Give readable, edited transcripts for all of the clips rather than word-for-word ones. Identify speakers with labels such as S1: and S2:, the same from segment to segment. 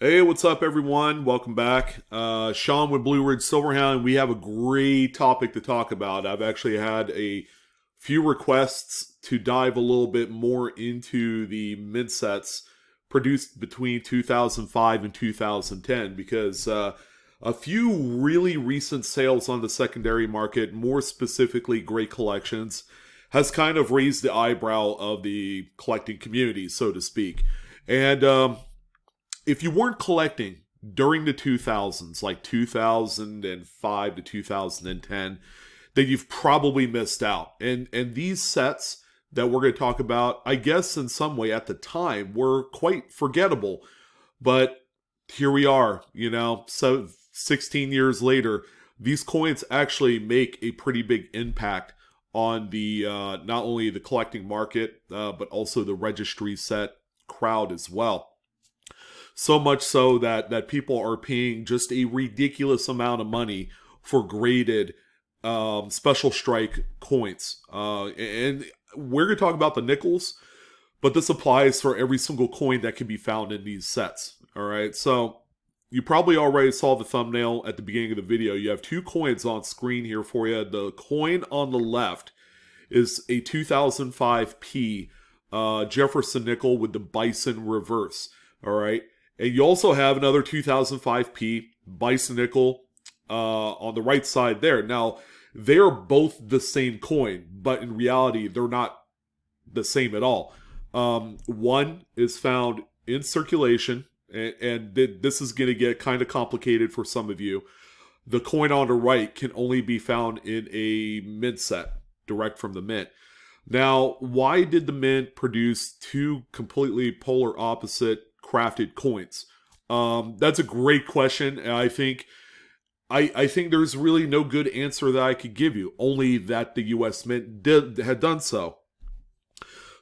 S1: Hey, what's up, everyone? Welcome back. Sean with BlueRidgeSilverhound. We have a great topic to talk about. I've actually had a few requests to dive a little bit more into the mint sets produced between 2005 and 2010 because a few really recent sales on the secondary market, more specifically great collections, has kind of raised the eyebrow of the collecting community, so to speak. And if you weren't collecting during the 2000s, like 2005 to 2010, then you've probably missed out. And these sets that we're going to talk about, I guess in some way at the time, were quite forgettable. But here we are, so 16 years later, these coins actually make a pretty big impact on the not only the collecting market, but also the registry set crowd as well. So much so that people are paying just a ridiculous amount of money for graded special strike coins. And we're going to talk about the nickels, but this applies for every single coin that can be found in these sets. All right, so you probably already saw the thumbnail at the beginning of the video. You have two coins on screen here for you. The coin on the left is a 2005p Jefferson nickel with the Bison reverse. All right. And you also have another 2005p Bison nickel on the right side there. Now, they're both the same coin, but in reality, they're not the same at all. One is found in circulation, and this is going to get kind of complicated for some of you. The coin on the right can only be found in a mint set, direct from the mint. Now, why did the mint produce two completely polar opposite crafted coins? That's a great question, and I think there's really no good answer that I could give you, only that the US Mint had done so.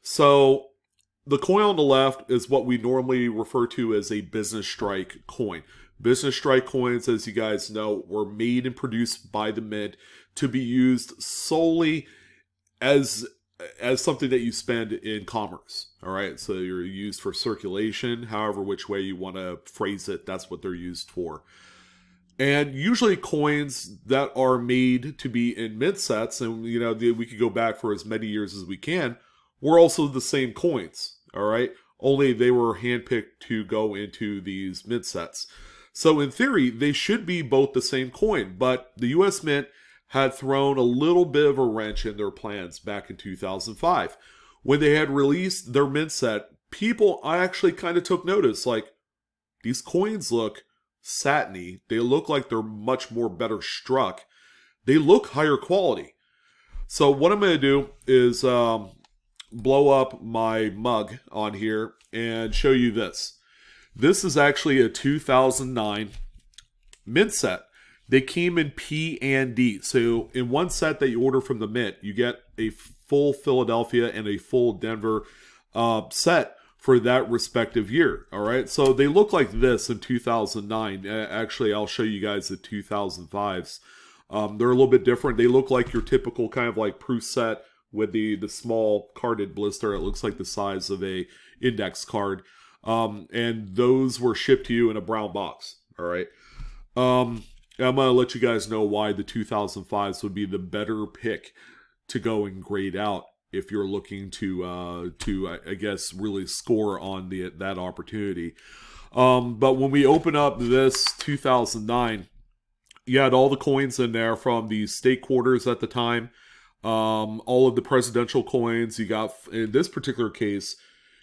S1: So the coin on the left is what we normally refer to as a business strike coin. Business strike coins, as you guys know, were made and produced by the mint to be used solely as something that you spend in commerce. All right, so you're used for circulation, however which way you want to phrase it, that's what they're used for. And usually coins that are made to be in mint sets, and we could go back for as many years as we can, were also the same coins. All right, only they were handpicked to go into these mint sets. So in theory, they should be both the same coin, but the US Mint had thrown a little bit of a wrench in their plans back in 2005. When they had released their mint set, people actually kind of took notice, like, these coins look satiny, they look like they're much more better struck, they look higher quality. So what I'm going to do is blow up my mug on here and show you this. This is actually a 2009 mint set. They came in P and D. So in one set that you order from the mint, you get a full Philadelphia and a full Denver set for that respective year. All right. So they look like this in 2009. Actually, I'll show you guys the 2005s. They're a little bit different. They look like your typical kind of like Proust set with the small carded blister. It looks like the size of a index card. And those were shipped to you in a brown box. All right. I'm going to let you guys know why the 2005s would be the better pick to go and grade out if you're looking to I guess, really score on that opportunity. But when we open up this 2009, you had all the coins in there from the state quarters at the time, all of the presidential coins. You got, in this particular case,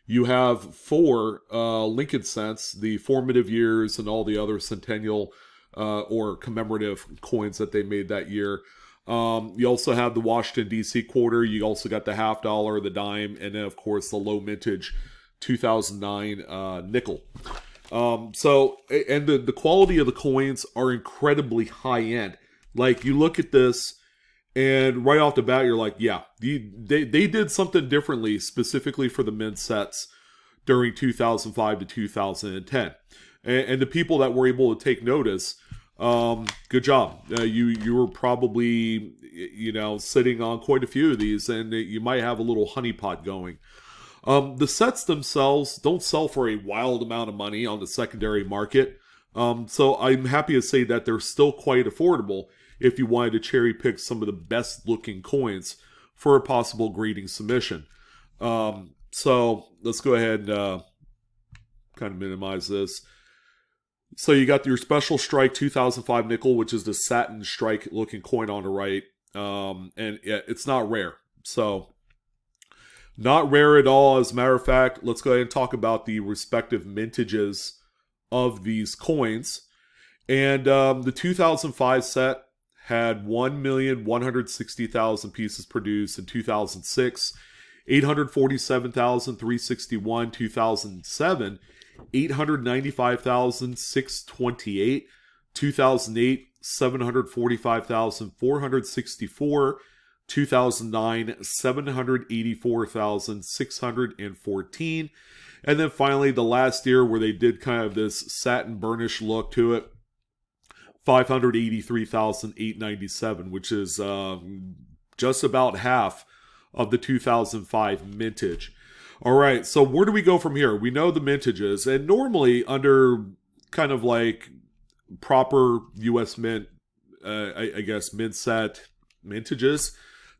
S1: you have 4 Lincoln cents, the formative years, and all the other centennial or commemorative coins that they made that year. You also have the Washington, D.C. quarter. You also got the half dollar, the dime, and then, of course, the low mintage 2009 nickel. And the quality of the coins are incredibly high-end. Like, you look at this, and right off the bat, you're like, yeah, they did something differently, specifically for the mint sets during 2005 to 2010. And the people that were able to take notice, good job. You were probably, sitting on quite a few of these, and you might have a little honeypot going. The sets themselves don't sell for a wild amount of money on the secondary market. So I'm happy to say that they're still quite affordable if you wanted to cherry pick some of the best looking coins for a possible grading submission. So let's go ahead and kind of minimize this. So you got your Special Strike 2005 nickel, which is the satin strike looking coin on the right. And it's not rare. So not rare at all. As a matter of fact, let's go ahead and talk about the respective mintages of these coins. And the 2005 set had 1,160,000 pieces produced in 2006, 847,361 2007, 895,628 2008, 745,464 2009, 784,614, and then finally the last year where they did kind of this satin burnish look to it, 583,897, which is just about half of the 2005 mintage. All right, so where do we go from here? We know the mintages, and normally under kind of like proper U.S. Mint, I guess, mint set mintages,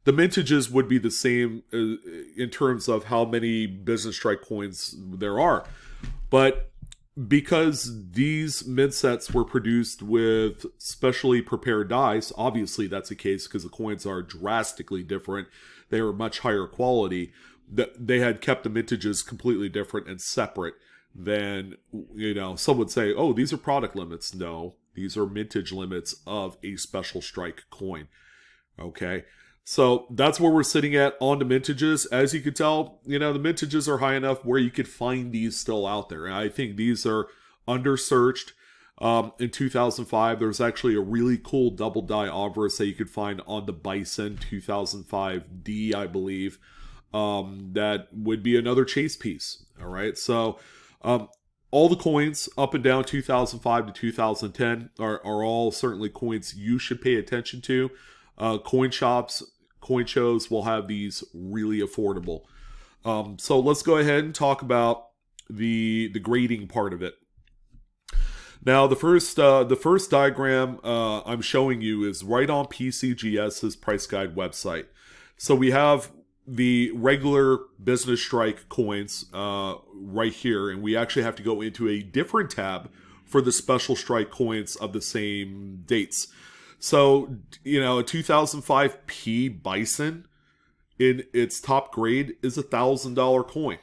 S1: the mintages would be the same in terms of how many business strike coins there are. But because these mint sets were produced with specially prepared dies, obviously that's the case because the coins are drastically different. They are much higher quality. They had kept the mintages completely different and separate than, you know, some would say, oh, these are product limits. No, these are mintage limits of a special strike coin. Okay, so that's where we're sitting at on the mintages. As you can tell, you know, the mintages are high enough where you could find these still out there. And I think these are under-searched. In 2005, there's actually a really cool double die obverse that you could find on the Bison 2005D, I believe. That would be another chase piece. All right, so all the coins up and down 2005 to 2010 are all certainly coins you should pay attention to. Coin shops, coin shows will have these really affordable. So let's go ahead and talk about the grading part of it. Now, the first diagram I'm showing you is right on PCGS's price guide website. So we have the regular business strike coins right here, and we actually have to go into a different tab for the special strike coins of the same dates. So, you know, a 2005 P Bison in its top grade is $1,000 coin.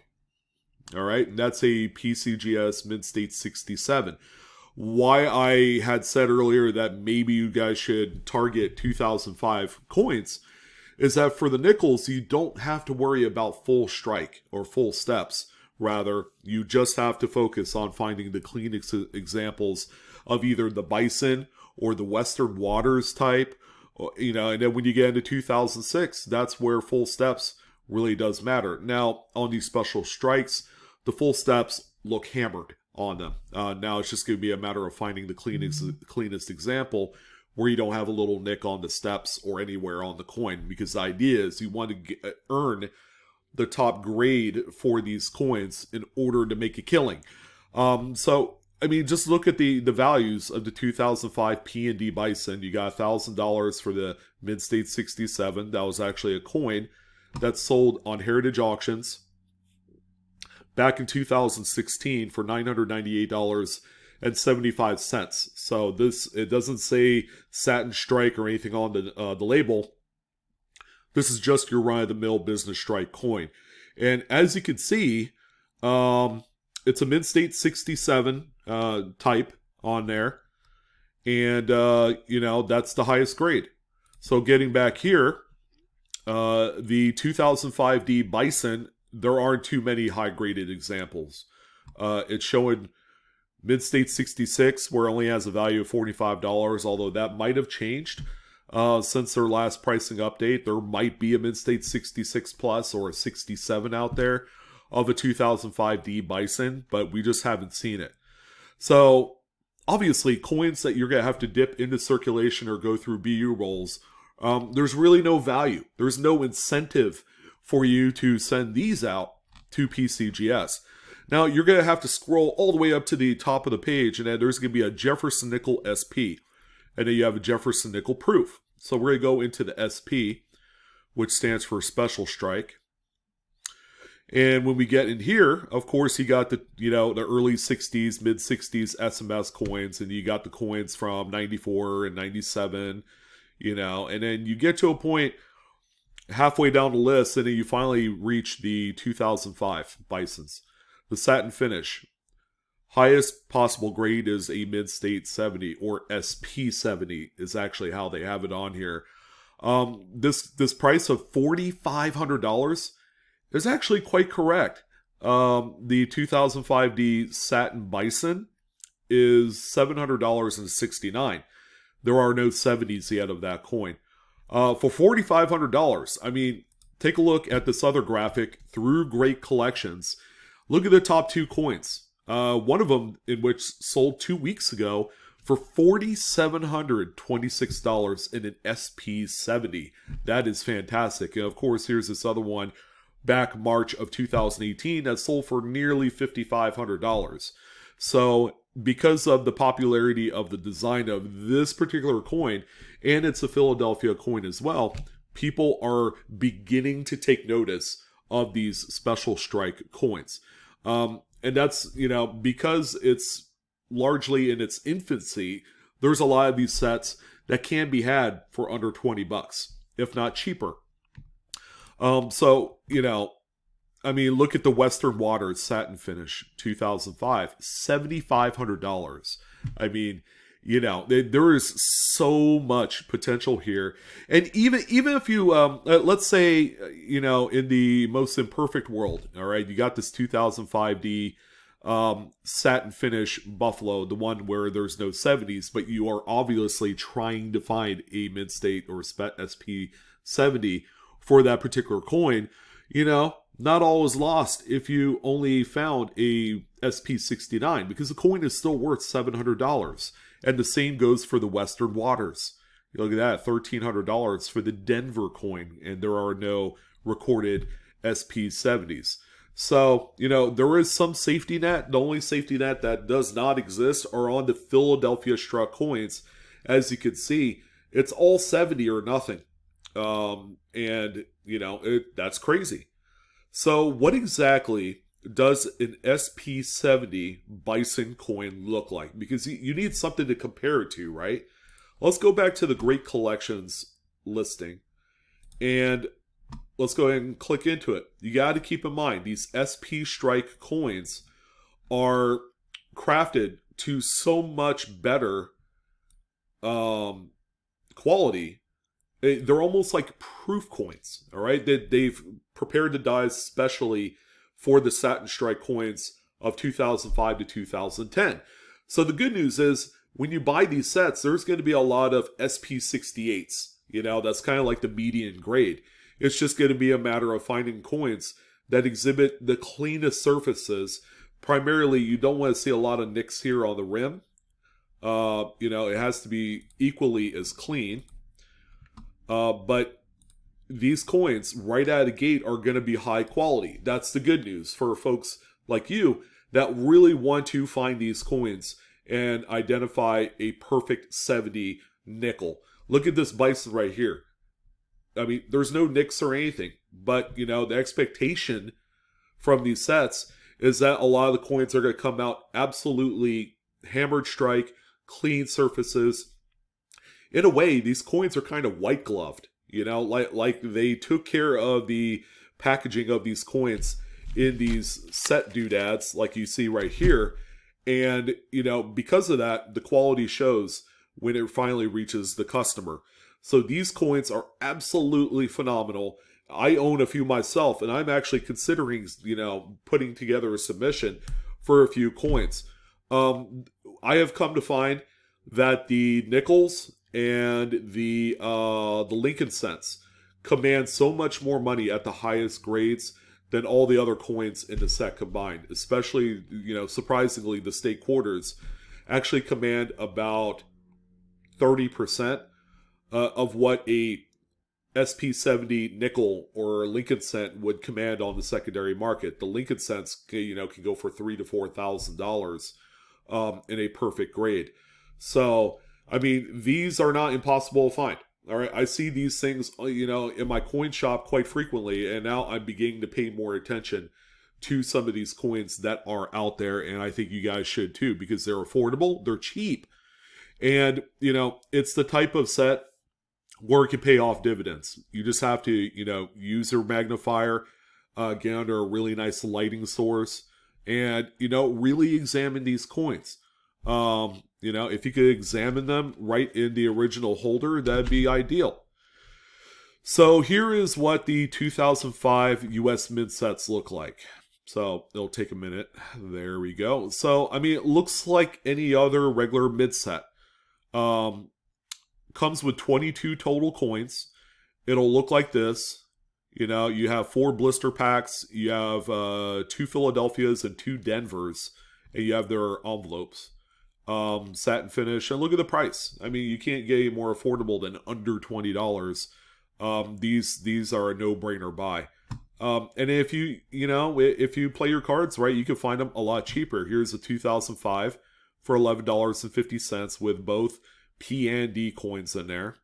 S1: All right, and that's a PCGS Mint State 67. Why I had said earlier that maybe you guys should target 2005 coins is that for the nickels, you don't have to worry about full strike or full steps. Rather, you just have to focus on finding the clean examples of either the Bison or the Western Waters type, you know, and then when you get into 2006, that's where full steps really does matter. Now, on these special strikes, the full steps look hammered on them. Now it's just going to be a matter of finding the cleanest example where you don't have a little nick on the steps or anywhere on the coin, because the idea is you want to earn the top grade for these coins in order to make a killing. So, I mean, just look at the values of the 2005 P&D Bison. You got $1,000 for the Mint State 67. That was actually a coin that sold on Heritage Auctions back in 2016 for $998.75. So it doesn't say satin strike or anything on the label. This is just your run-of-the-mill business strike coin. And as you can see, it's a Mint State 67 type on there. And, you know, that's the highest grade. So getting back here, the 2005D Bison, there aren't too many high-graded examples. It's showing Mint State 66, where it only has a value of $45, although that might have changed since their last pricing update. There might be a Mint State 66 Plus or a 67 out there of a 2005D Bison, but we just haven't seen it. So, obviously, coins that you're going to have to dip into circulation or go through BU rolls, there's really no value. There's no incentive for you to send these out to PCGS. Now, you're going to have to scroll all the way up to the top of the page, and then there's going to be a Jefferson Nickel SP. And then you have a Jefferson Nickel Proof. So we're going to go into the SP, which stands for Special Strike. And when we get in here, of course, you got the, the early 60s, mid 60s SMS coins, and you got the coins from 94 and 97, and then you get to a point halfway down the list, and then you finally reach the 2005 Bisons. The satin finish. Highest possible grade is a mid-state 70, or SP 70 is actually how they have it on here. This price of $4,500 is actually quite correct. The 2005D Satin Bison is $700.69. There are no 70s yet of that coin. For $4,500, I mean, take a look at this other graphic through Great Collections. Look at the top two coins. One of them, in which sold 2 weeks ago for $4,726 in an SP70. That is fantastic. And of course, here's this other one back March of 2018 that sold for nearly $5,500. So because of the popularity of the design of this particular coin, and it's a Philadelphia coin as well, people are beginning to take notice of these special strike coins. And that's, because it's largely in its infancy, there's a lot of these sets that can be had for under 20 bucks, if not cheaper. So, I mean, look at the Western Waters Satin Finish 2005, $7,500. I mean, there is so much potential here. And even if you, let's say, in the most imperfect world, all right, you got this 2005D Satin Finish Buffalo, the one where there's no 70s, but you are obviously trying to find a mid-state or SP 70 for that particular coin. Not all is lost if you only found a SP69, because the coin is still worth $700. And the same goes for the Western Waters. You look at that, $1,300 for the Denver coin, and there are no recorded SP70s. So, there is some safety net. The only safety net that does not exist are on the Philadelphia struck coins. As you can see, it's all 70 or nothing. And, that's crazy. So what exactly does an SP70 Bison coin look like? Because you need something to compare it to, right? Let's go back to the Great Collections listing, and let's go ahead and click into it. You got to keep in mind, these SP Strike coins are crafted to so much better quality. They're almost like proof coins, all right? They've prepared the dies specially for the Satin Strike coins of 2005 to 2010. So the good news is, when you buy these sets, there's going to be a lot of SP68s. That's kind of like the median grade. It's just going to be a matter of finding coins that exhibit the cleanest surfaces. Primarily, you don't want to see a lot of nicks here on the rim. It has to be equally as clean. But these coins right out of the gate are going to be high quality. That's the good news for folks like you that really want to find these coins and identify a perfect 70 nickel. Look at this Bison right here. I mean, there's no nicks or anything, but the expectation from these sets is that a lot of the coins are going to come out absolutely hammered strike, clean surfaces. In a way, these coins are kind of white gloved, like they took care of the packaging of these coins in these set doodads, like you see right here. And, because of that, the quality shows when it finally reaches the customer. So these coins are absolutely phenomenal. I own a few myself, and I'm actually considering, putting together a submission for a few coins. I have come to find that the nickels and the Lincoln cents command so much more money at the highest grades than all the other coins in the set combined. Especially, surprisingly, the state quarters actually command about 30% of what a SP70 nickel or Lincoln cent would command on the secondary market. The Lincoln cents, can go for $3,000 to $4,000 in a perfect grade. So, I mean, these are not impossible to find. All right, I see these things, in my coin shop quite frequently, and now I'm beginning to pay more attention to some of these coins that are out there, and I think you guys should too, because they're affordable, they're cheap, and, it's the type of set where it can pay off dividends. You just have to, use your magnifier, get under a really nice lighting source, and, really examine these coins. If you could examine them right in the original holder, that'd be ideal. So here is what the 2005 US Mint sets look like. So it'll take a minute. There we go. So, I mean, it looks like any other regular Mint set. Comes with 22 total coins. It'll look like this. You have 4 blister packs. You have 2 Philadelphias and 2 Denvers. And you have their envelopes. Satin finish, and look at the price. I mean, you can't get any more affordable than under $20. These are a no-brainer buy. And if if you play your cards right, you can find them a lot cheaper. Here's a 2005 for $11.50 with both P and D coins in there.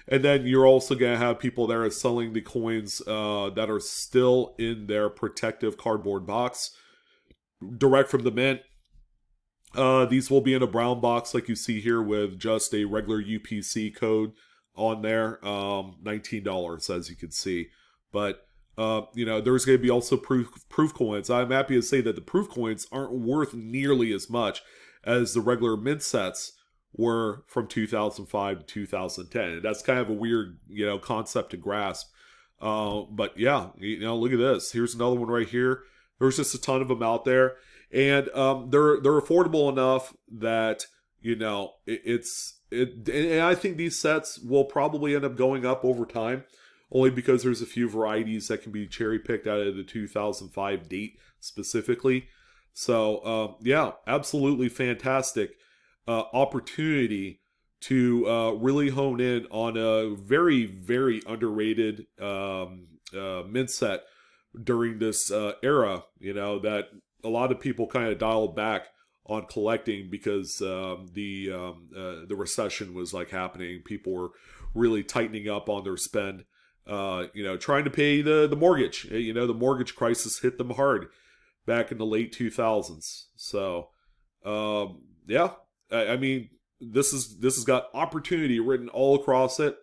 S1: And then you're also going to have people that are selling the coins that are still in their protective cardboard box, direct from the mint. These will be in a brown box like you see here with just a regular UPC code on there. $19 as you can see. But, there's going to be also proof coins. I'm happy to say that the proof coins aren't worth nearly as much as the regular mint sets were from 2005 to 2010. And that's kind of a weird, concept to grasp. But yeah, look at this. Here's another one right here. There's just a ton of them out there. And they're affordable enough that, and I think these sets will probably end up going up over time, only because there's a few varieties that can be cherry-picked out of the 2005 date specifically. So, yeah, absolutely fantastic opportunity to really hone in on a very, very underrated mint set during this era, that a lot of people kind of dialed back on collecting because the recession was happening. People were really tightening up on their spend, trying to pay the mortgage. The mortgage crisis hit them hard back in the late 2000s. So, yeah, I mean, this has got opportunity written all across it.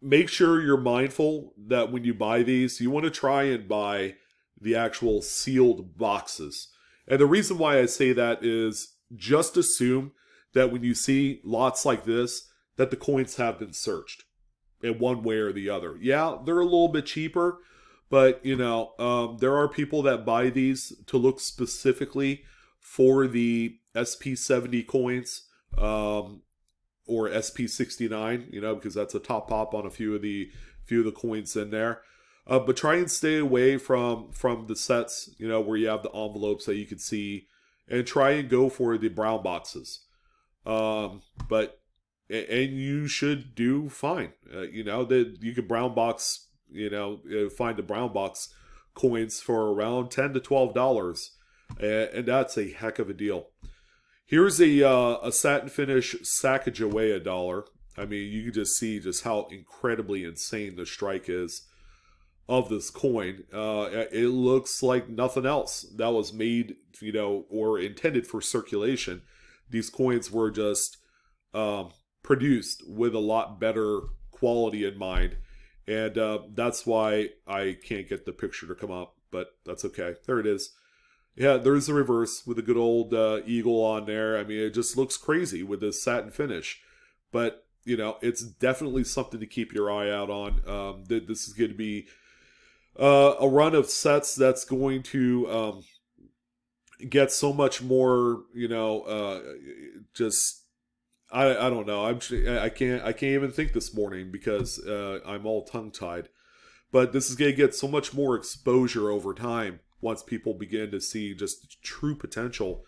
S1: Make sure you're mindful that when you buy these, you want to try and buy the actual sealed boxes. And the reason why I say that is just assume that when you see lots like this, that the coins have been searched in one way or the other. Yeah, they're a little bit cheaper, but there are people that buy these to look specifically for the SP70 coins, or SP69, because that's a top pop on a few of the coins in there. But try and stay away from the sets, where you have the envelopes that you can see, and try and go for the brown boxes. And you should do fine. That you can brown box, find the brown box coins for around $10 to $12, and that's a heck of a deal. Here's a satin finish Sacagawea dollar. I mean, you can just see just how incredibly insane the strike is of this coin. It looks like nothing else that was made, or intended for circulation. These coins were just produced with a lot better quality in mind, and that's why I can't get the picture to come up, but that's okay. There it is. Yeah, there's the reverse with a good old eagle on there. I mean, it just looks crazy with this satin finish, but it's definitely something to keep your eye out on. This is going to be a run of sets that's going to get so much more, just I don't know. I can't even think this morning because I'm all tongue tied. But this is going to get so much more exposure over time once people begin to see just the true potential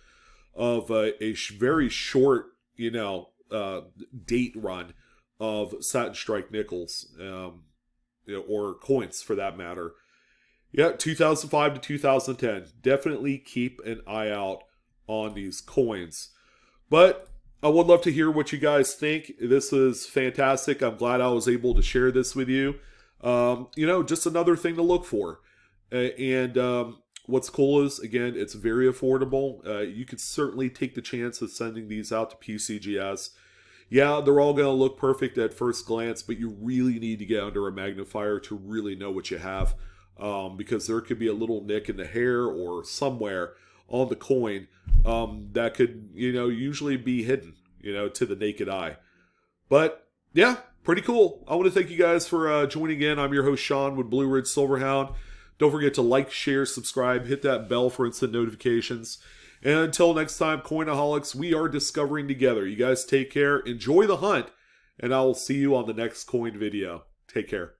S1: of a very short, date run of satin strike nickels, or coins for that matter. Yeah, 2005 to 2010. Definitely keep an eye out on these coins. But I would love to hear what you guys think. This is fantastic. I'm glad I was able to share this with you. Just another thing to look for. What's cool is, again, it's very affordable. You could certainly take the chance of sending these out to PCGS. Yeah, they're all going to look perfect at first glance, but you really need to get under a magnifier to really know what you have. Because there could be a little nick in the hair or somewhere on the coin that could, usually be hidden, to the naked eye. But, yeah, pretty cool. I want to thank you guys for joining in. I'm your host, Sean, with Blue Ridge Silverhound. Don't forget to like, share, subscribe, hit that bell for instant notifications. And until next time, Coinaholics, we are discovering together. You guys take care, enjoy the hunt, and I will see you on the next coin video. Take care.